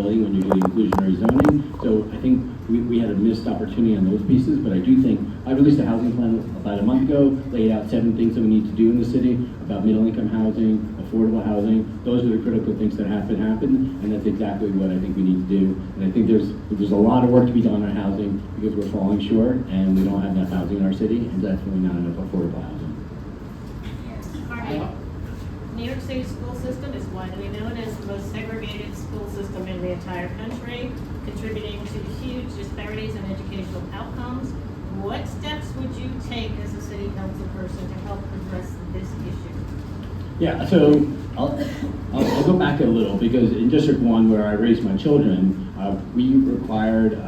when you're doing inclusionary zoning. So I think we had a missed opportunity on those pieces, but I do think I released a housing plan about a month ago, laid out 7 things that we need to do in the city about middle income housing, affordable housing. Those are the critical things that have to happen, and that's exactly what I think we need to do. And I think there's a lot of work to be done on housing because we're falling short and we don't have enough housing in our city, and definitely not enough affordable housing. All right. New York City school system is widely known as the most segregated school system in the entire country, contributing to huge disparities in educational outcomes. What steps would you take as a city council person to help address this issue? Yeah, so I'll go back a little because in District 1, where I raised my children, we required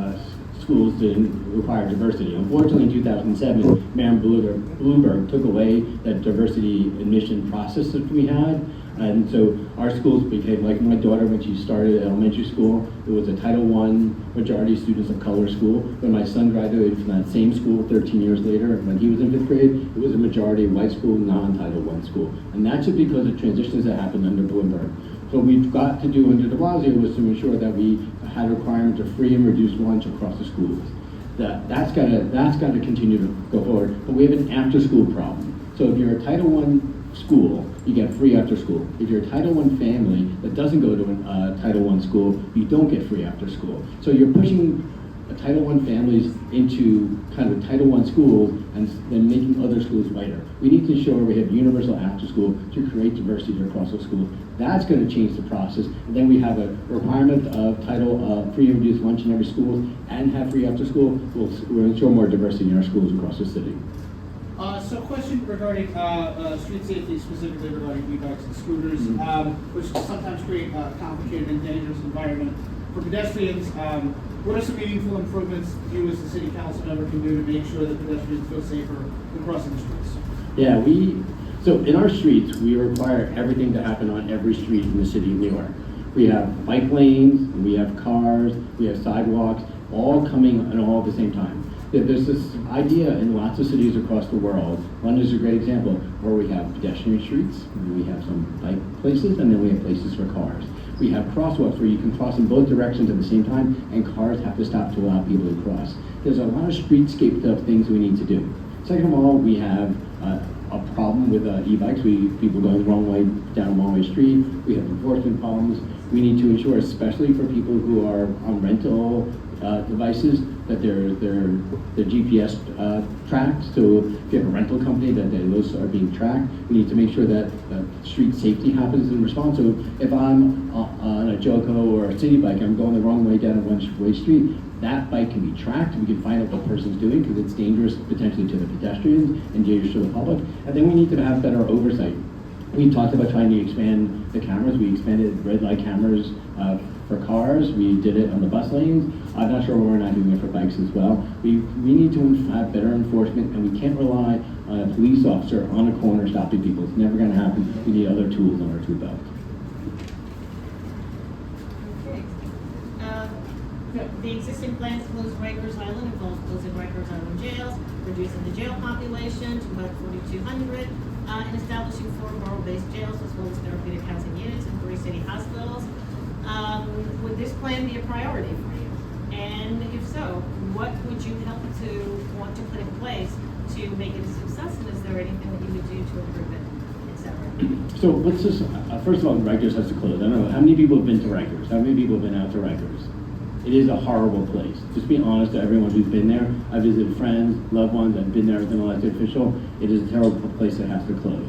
schools to require diversity. Unfortunately, in 2007, Mayor Bloomberg took away that diversity admission process that we had. And so our schools became, like my daughter, when she started elementary school, it was a Title I majority students of color school. When my son graduated from that same school 13 years later, when he was in 5th grade, it was a majority white school, non-Title I school. And that's just because of transitions that happened under Bloomberg. So what we've got to do under de Blasio was to ensure that we had a requirement of free and reduced lunch across the schools. That's got to continue to go forward. But we have an after-school problem. So if you're a Title I school, you get free after school. If you're a Title I family that doesn't go to a Title I school, you don't get free after school. So you're pushing Title I families into kind of Title I schools and then making other schools whiter. We need to ensure we have universal after school to create diversity across the schools. That's going to change the process. And then we have a requirement of free and reduced lunch in every school and have free after school. We'll ensure more diversity in our schools across the city. So question regarding street safety, specifically regarding e-bikes and scooters, which sometimes create a complicated and dangerous environment for pedestrians. What are some meaningful improvements you as the city council member can do to make sure that pedestrians feel safer when crossing the streets? Yeah, so in our streets, we require everything to happen on every street in the city of New York. We have bike lanes, we have cars, we have sidewalks, all coming and all at the same time. There's this idea in lots of cities across the world. London is a great example where we have pedestrian streets, we have some bike places, and then we have places for cars. We have crosswalks where you can cross in both directions at the same time, and cars have to stop to allow people to cross. There's a lot of streetscape things we need to do. Second of all, we have a problem with e-bikes. People going the wrong way down a one-way street. We have enforcement problems. We need to ensure, especially for people who are on rental devices, that their GPS tracked. So if you have a rental company, that those are being tracked. We need to make sure that street safety happens in response. So if I'm on a Joco or a city bike, I'm going the wrong way down a one-way street, that bike can be tracked. We can find out what the person's doing because it's dangerous potentially to the pedestrians and dangerous to the public. And then we need to have better oversight. We talked about trying to expand the cameras. We expanded red light cameras for cars. We did it on the bus lanes. I'm not sure we're not doing it for bikes as well. We need to have better enforcement, and we can't rely on a police officer on a corner stopping people. It's never going to happen. We need other tools on our tool belt. Okay. The existing plan to close Rikers Island involves closing Rikers Island jails, reducing the jail population to about 4,200, and establishing 4 borough-based jails as well as therapeutic housing units and 3 city hospitals. Would this plan be a priority for you? And if so, what would you want to put in place to make it a success? And is there anything that you would do to improve it, etc.? So let's just, first of all, Rikers has to close. I don't know, how many people have been to Rikers? How many people have been out to Rikers? It is a horrible place. Just be honest to everyone who's been there. I visited friends, loved ones, I've been there as an elected official. It is a terrible place that has to close.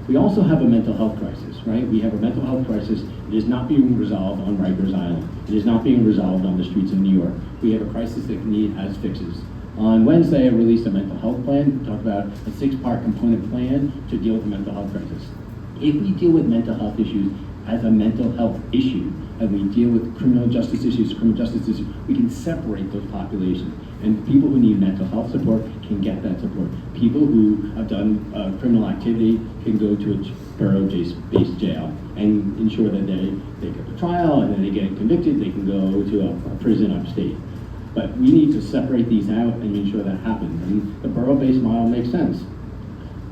We also have a mental health crisis, right? We have a mental health crisis. It is not being resolved on Rikers Island. It is not being resolved on the streets of New York. We have a crisis that has fixes. On Wednesday, I released a mental health plan. We talked about a 6-part component plan to deal with the mental health crisis. If we deal with mental health issues as a mental health issue, and we deal with criminal justice issues, we can separate those populations. And people who need mental health support can get that support. People who have done criminal activity can go to a borough-based jail and ensure that they get to trial, and then they get convicted, they can go to a prison upstate. But we need to separate these out and make sure that happens. And the borough-based model makes sense.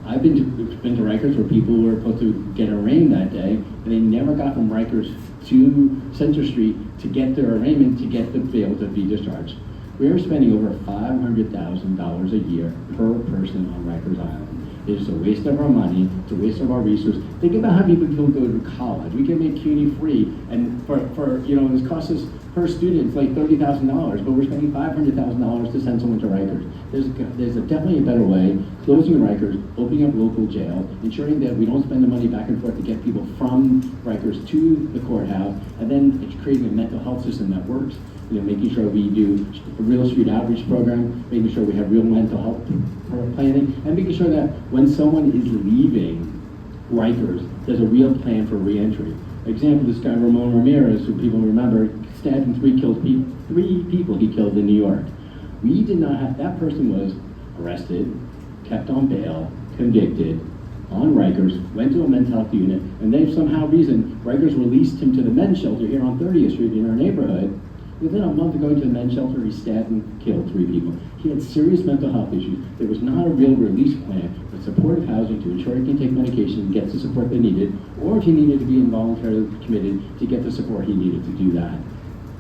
I've been to Rikers where people were supposed to get arraigned that day, and they never got from Rikers to Center Street to get their arraignment, to get the bail to be discharged. We are spending over $500,000 a year per person on Rikers Island. It is a waste of our money, it's a waste of our resources. Think about how people can go to college. We can make CUNY free, and for this costs us per student, it's like $30,000, but we're spending $500,000 to send someone to Rikers. There's definitely a better way, closing Rikers, opening up local jails, ensuring that we don't spend the money back and forth to get people from Rikers to the courthouse, and then it's creating a mental health system that works. Making sure we do a real street outreach program, making sure we have real mental health planning, and making sure that when someone is leaving Rikers, there's a real plan for reentry. Example, this guy Ramon Ramirez, who people remember, stabbed and three people he killed in New York. We did not have, that person was arrested, kept on bail, convicted, on Rikers, went to a mental health unit, and they somehow Rikers released him to the men's shelter here on 30th Street in our neighborhood. Within a month of going to the men's shelter, he stabbed and killed 3 people. He had serious mental health issues. There was not a real release plan for supportive housing to ensure he can take medication and get the support they needed, or if he needed to be involuntarily committed, to get the support he needed to do that.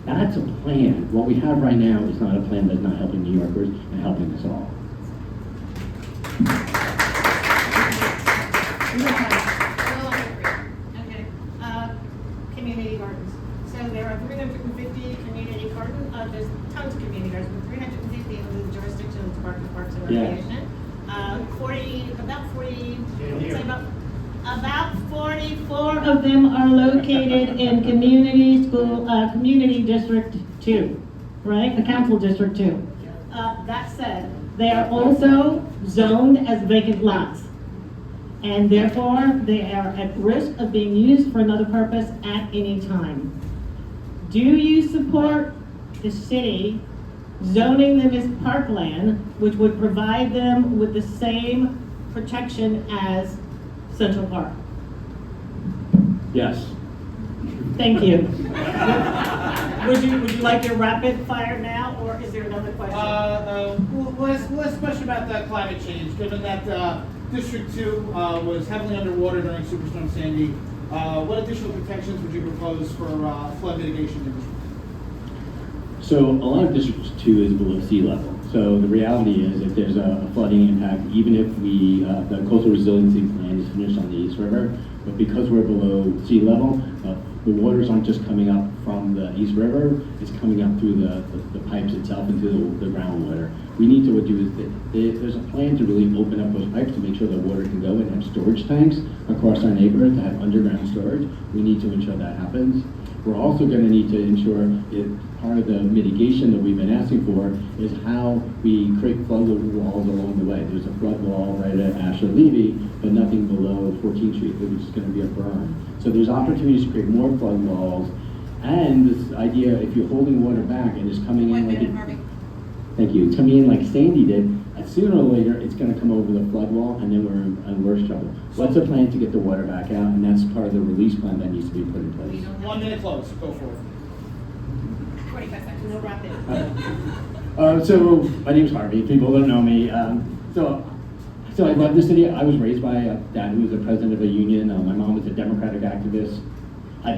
That's a plan. What we have right now is not a plan that's not helping New Yorkers and helping us all. Okay. Community gardens. So there are 350 community gardens. There's tons of community gardens, but 350 under the jurisdiction of the Department of Parks and Recreation. About 44 of them are located in community district 2, right? The council district 2. That said, they are also zoned as vacant lots, and therefore they are at risk of being used for another purpose at any time. Do you support the city zoning them as parkland, which would provide them with the same protection as Central Park? Yes. Thank you. Would you like your rapid fire now, or is there another question? Last question about climate change. Given that District 2 was heavily underwater during Superstorm Sandy, what additional protections would you propose for flood mitigation in District 2? So a lot of District 2 is below sea level. So the reality is, if there's a flooding impact, even if the coastal resiliency plan is finished on the East River, but because we're below sea level, the waters aren't just coming up from the East River, it's coming up through the pipes itself into the groundwater. We need to do is, there's a plan to really open up those pipes to make sure the water can go and have storage tanks across our neighborhood to have underground storage. We need to ensure that happens. We're also going to need to ensure part of the mitigation that we've been asking for is how we create flood walls along the way. There's a flood wall right at Asher Levy, but nothing below 14th Street, which is going to be a berm. So there's opportunities to create more flood walls, and this idea, if you're holding water back and it's coming in like thank you, it's coming in like Sandy did, sooner or later it's going to come over the flood wall, and then we're in worse trouble. What's the plan to get the water back out? And that's part of the release plan that needs to be put in place. 1 minute close. Go for it. 45 seconds. No rapid. So my name's Harvey. People don't know me. So I love this city. I was raised by a dad who was the president of a union. My mom was a Democratic activist. I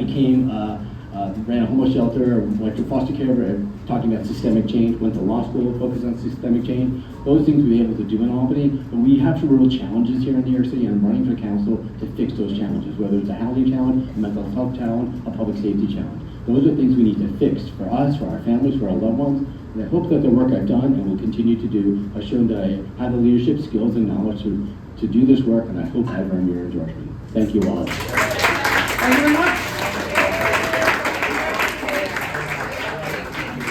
ran a homeless shelter, went to foster care, talking about systemic change, went to law school, focused on systemic change. Those things we'll be able to do in Albany, but we have some real challenges here in New York City, and I'm running for council to fix those challenges, whether it's a housing challenge, a mental health challenge, a public safety challenge. Those are things we need to fix for us, for our families, for our loved ones, and I hope that the work I've done and will continue to do has shown that I have the leadership skills and knowledge to do this work, and I hope I've earned your endorsement. Thank you all. Thank you very much.